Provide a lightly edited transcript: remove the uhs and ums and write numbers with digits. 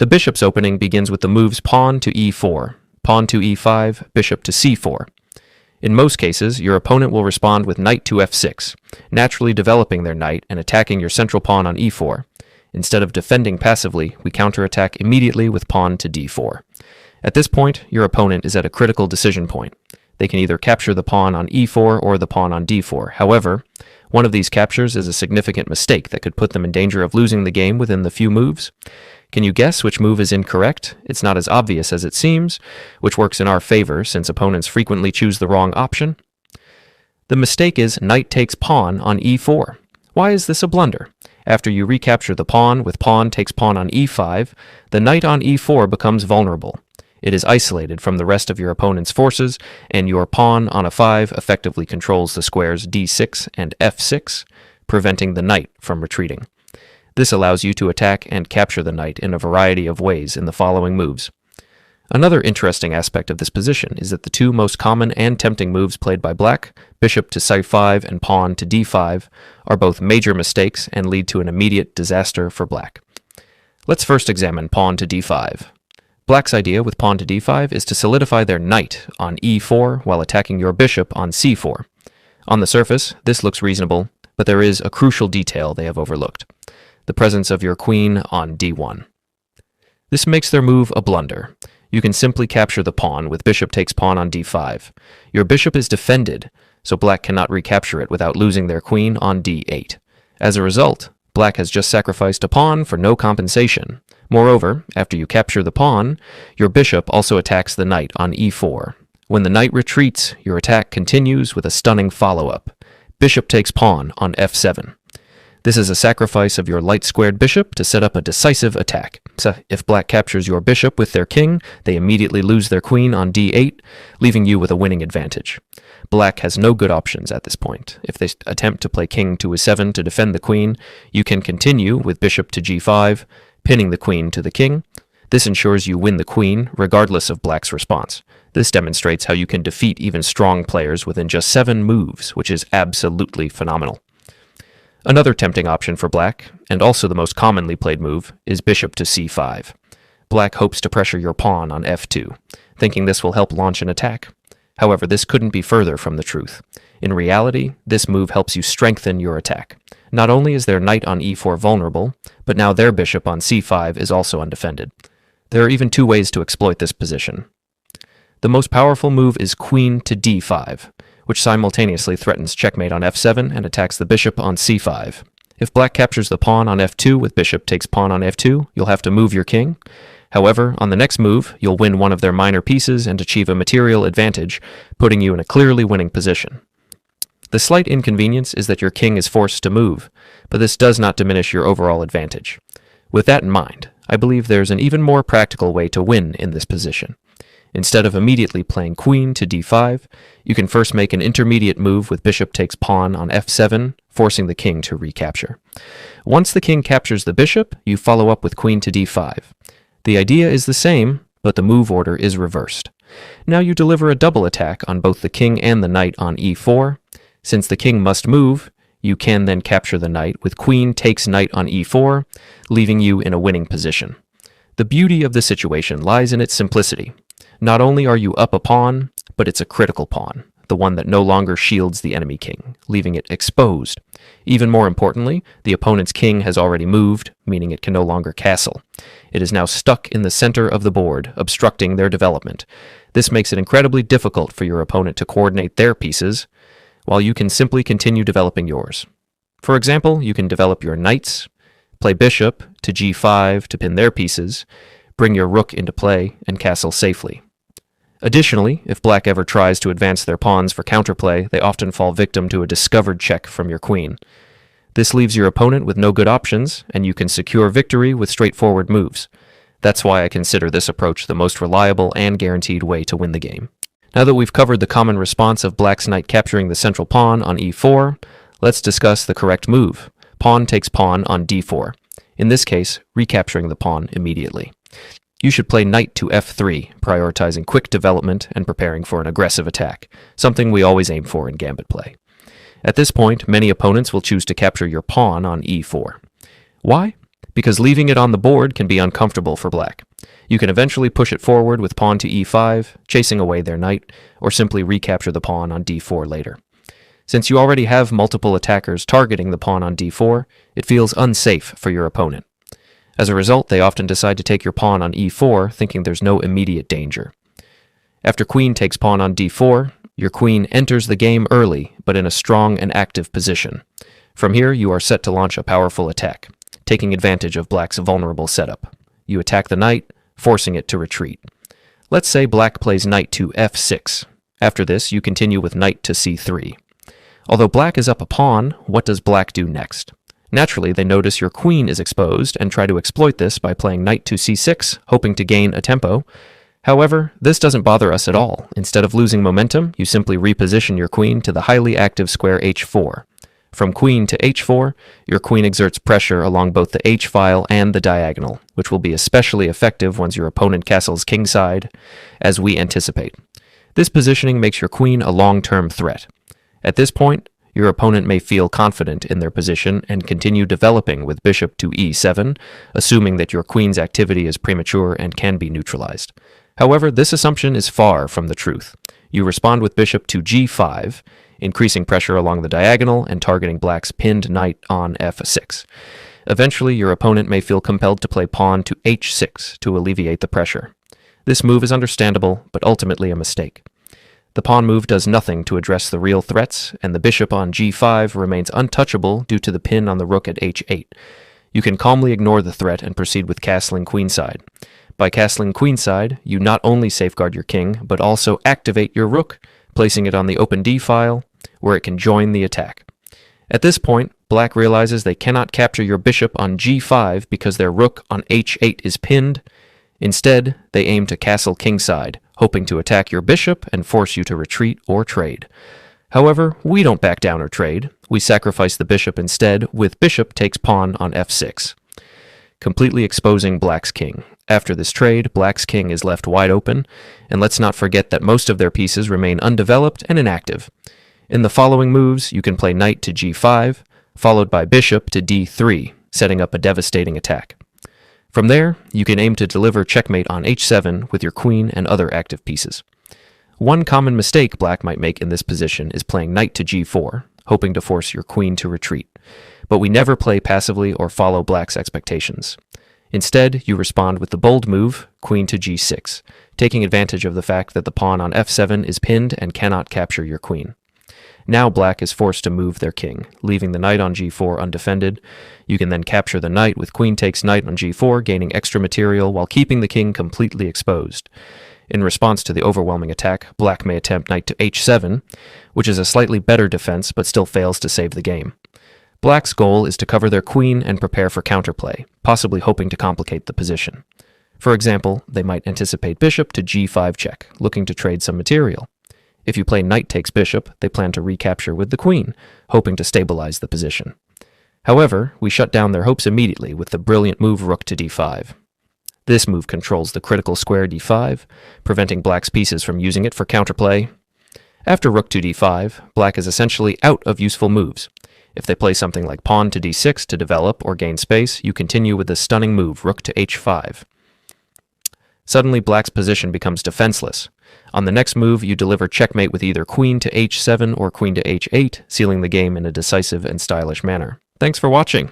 The bishop's opening begins with the moves pawn to e4, pawn to e5, bishop to c4. In most cases, your opponent will respond with knight to f6, naturally developing their knight and attacking your central pawn on e4. Instead of defending passively, we counterattack immediately with pawn to d4. At this point, your opponent is at a critical decision point. They can either capture the pawn on e4 or the pawn on d4. However, one of these captures is a significant mistake that could put them in danger of losing the game within the few moves. Can you guess which move is incorrect? It's not as obvious as it seems, which works in our favor since opponents frequently choose the wrong option. The mistake is knight takes pawn on e4. Why is this a blunder? After you recapture the pawn with pawn takes pawn on e5, the knight on e4 becomes vulnerable. It is isolated from the rest of your opponent's forces, and your pawn on a5 effectively controls the squares d6 and f6, preventing the knight from retreating. This allows you to attack and capture the knight in a variety of ways in the following moves. Another interesting aspect of this position is that the two most common and tempting moves played by black, bishop to c5 and pawn to d5, are both major mistakes and lead to an immediate disaster for black. Let's first examine pawn to d5. Black's idea with pawn to d5 is to solidify their knight on e4 while attacking your bishop on c4. On the surface, this looks reasonable, but there is a crucial detail they have overlooked: the presence of your queen on d1. This makes their move a blunder. You can simply capture the pawn with bishop takes pawn on d5. Your bishop is defended, so black cannot recapture it without losing their queen on d8. As a result, black has just sacrificed a pawn for no compensation. Moreover, after you capture the pawn, your bishop also attacks the knight on e4. When the knight retreats, your attack continues with a stunning follow-up. Bishop takes pawn on f7. This is a sacrifice of your light-squared bishop to set up a decisive attack. So if black captures your bishop with their king, they immediately lose their queen on d8, leaving you with a winning advantage. Black has no good options at this point. If they attempt to play king to e7 to defend the queen, you can continue with bishop to g5, pinning the queen to the king. This ensures you win the queen, regardless of black's response. This demonstrates how you can defeat even strong players within just 7 moves, which is absolutely phenomenal. Another tempting option for black, and also the most commonly played move, is bishop to c5. Black hopes to pressure your pawn on f2, thinking this will help launch an attack. However, this couldn't be further from the truth. In reality, this move helps you strengthen your attack. Not only is their knight on e4 vulnerable, but now their bishop on c5 is also undefended. There are even 2 ways to exploit this position. The most powerful move is queen to d5, which simultaneously threatens checkmate on f7 and attacks the bishop on c5. If black captures the pawn on f2 with bishop takes pawn on f2, you'll have to move your king. However, on the next move, you'll win one of their minor pieces and achieve a material advantage, putting you in a clearly winning position. The slight inconvenience is that your king is forced to move, but this does not diminish your overall advantage. With that in mind, I believe there's an even more practical way to win in this position. Instead of immediately playing queen to d5, you can first make an intermediate move with bishop takes pawn on f7, forcing the king to recapture. Once the king captures the bishop, you follow up with queen to d5. The idea is the same, but the move order is reversed. Now you deliver a double attack on both the king and the knight on e4. Since the king must move, you can then capture the knight with queen takes knight on e4, leaving you in a winning position. The beauty of the situation lies in its simplicity. Not only are you up a pawn, but it's a critical pawn, the one that no longer shields the enemy king, leaving it exposed. Even more importantly, the opponent's king has already moved, meaning it can no longer castle. It is now stuck in the center of the board, obstructing their development. This makes it incredibly difficult for your opponent to coordinate their pieces, while you can simply continue developing yours. For example, you can develop your knights, play bishop to g5 to pin their pieces, bring your rook into play, and castle safely. Additionally, if black ever tries to advance their pawns for counterplay, they often fall victim to a discovered check from your queen. This leaves your opponent with no good options, and you can secure victory with straightforward moves. That's why I consider this approach the most reliable and guaranteed way to win the game. Now that we've covered the common response of black's knight capturing the central pawn on e4, let's discuss the correct move. Pawn takes pawn on d4. In this case, recapturing the pawn immediately. You should play knight to f3, prioritizing quick development and preparing for an aggressive attack, something we always aim for in gambit play. At this point, many opponents will choose to capture your pawn on e4. Why? because leaving it on the board can be uncomfortable for black. You can eventually push it forward with pawn to e5, chasing away their knight, or simply recapture the pawn on d4 later. Since you already have multiple attackers targeting the pawn on d4, it feels unsafe for your opponent. As a result, they often decide to take your pawn on e4, thinking there's no immediate danger. After queen takes pawn on d4, your queen enters the game early, but in a strong and active position. From here, you are set to launch a powerful attack, taking advantage of black's vulnerable setup. You attack the knight, forcing it to retreat. Let's say black plays knight to f6. After this, you continue with knight to c3. Although black is up a pawn, what does black do next? Naturally, they notice your queen is exposed and try to exploit this by playing knight to c6, hoping to gain a tempo. However, this doesn't bother us at all. Instead of losing momentum, you simply reposition your queen to the highly active square h4. From queen to h4, your queen exerts pressure along both the h-file and the diagonal, which will be especially effective once your opponent castles kingside, as we anticipate. This positioning makes your queen a long-term threat. At this point, your opponent may feel confident in their position and continue developing with bishop to e7, assuming that your queen's activity is premature and can be neutralized. However, this assumption is far from the truth. You respond with bishop to g5, increasing pressure along the diagonal and targeting black's pinned knight on f6. Eventually, your opponent may feel compelled to play pawn to h6 to alleviate the pressure. This move is understandable, but ultimately a mistake. The pawn move does nothing to address the real threats, and the bishop on g5 remains untouchable due to the pin on the rook at h8. You can calmly ignore the threat and proceed with castling queenside. By castling queenside, you not only safeguard your king, but also activate your rook, placing it on the open d-file, where it can join the attack. At this point, black realizes they cannot capture your bishop on g5 because their rook on h8 is pinned. Instead, they aim to castle kingside, hoping to attack your bishop and force you to retreat or trade. However, we don't back down or trade. We sacrifice the bishop instead, with bishop takes pawn on f6, completely exposing black's king. After this trade, black's king is left wide open, and let's not forget that most of their pieces remain undeveloped and inactive. In the following moves, you can play knight to g5, followed by bishop to d3, setting up a devastating attack. From there, you can aim to deliver checkmate on h7 with your queen and other active pieces. One common mistake black might make in this position is playing knight to g4, hoping to force your queen to retreat. But we never play passively or follow black's expectations. Instead, you respond with the bold move, queen to g6, taking advantage of the fact that the pawn on f7 is pinned and cannot capture your queen. Now black is forced to move their king, leaving the knight on g4 undefended. You can then capture the knight with queen takes knight on g4, gaining extra material while keeping the king completely exposed. In response to the overwhelming attack, black may attempt knight to h7, which is a slightly better defense but still fails to save the game. Black's goal is to cover their queen and prepare for counterplay, possibly hoping to complicate the position. For example, they might anticipate bishop to g5 check, looking to trade some material. If you play knight takes bishop, they plan to recapture with the queen, hoping to stabilize the position. However, we shut down their hopes immediately with the brilliant move rook to d5. This move controls the critical square d5, preventing black's pieces from using it for counterplay. After rook to d5, black is essentially out of useful moves. If they play something like pawn to d6 to develop or gain space, you continue with the stunning move rook to h5. Suddenly, black's position becomes defenseless. On the next move, you deliver checkmate with either queen to h7 or queen to h8, sealing the game in a decisive and stylish manner. Thanks for watching.